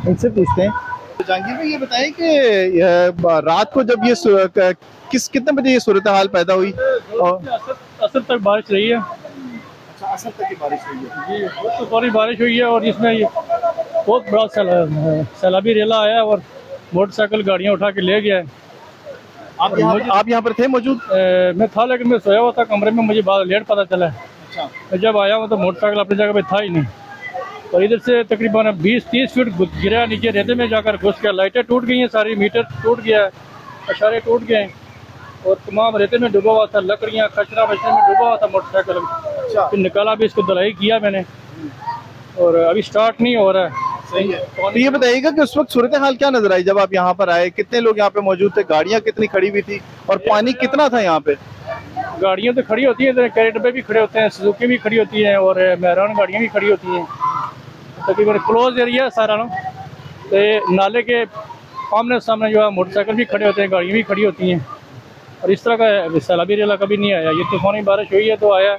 इनसे पूछते हैं। तो जहांगीर भाई ये बताएं कि रात को जब कितने बजे ये सूरत हाल पैदा हुई? और असर तक बारिश रही है अच्छा, असर तक की बारिश हुई है। जी, तो थोड़ी बारिश हुई है और इसमें ये बहुत बड़ा सैलाबी रेला आया और मोटरसाइकिल गाड़ियां उठा के ले गया है। आप यहाँ पर थे मौजूद? मैं था लेकिन मैं सोया हुआ था कमरे में, मुझे बाद लेट पता चला है। अच्छा। मैं जब आया हूँ तो मोटरसाइकिल अपनी जगह पे था ही नहीं और इधर से तकरीबन 20-30 फीट गिरा नीचे, रेते में जाकर घुस गया। लाइटें टूट गई हैं सारी, मीटर टूट गया है, इशारे टूट गए हैं और तमाम रेते में डूबा हुआ था, लकड़ियाँ कचरा बचने में डूबा हुआ था मोटरसाइकिल। अच्छा। फिर निकाला भी, इसको धुलाई किया मैंने और अभी स्टार्ट नहीं हो रहा है। सही है। तो ये बताइएगा कि उस वक्त सूरत हाल क्या नजर आई जब आप यहाँ पर आए? कितने लोग यहाँ पे मौजूद थे? गाड़ियाँ कितनी खड़ी हुई थी और पानी कितना था यहाँ पे? गाड़ियाँ तो खड़ी होती हैं, कैरेट पे भी खड़े होते हैं, सुजुकी भी खड़ी होती हैं और मेहरान गाड़ियाँ भी खड़ी होती हैं। तकरीबन क्लोज एरिया है सारा ना, तो नाले के आमने सामने जो है मोटरसाइकिल भी खड़े होते हैं, गाड़ियाँ भी खड़ी होती हैं और इस तरह का सैलाबी रेला कभी नहीं आया। ये तूफानी बारिश हुई है तो आया,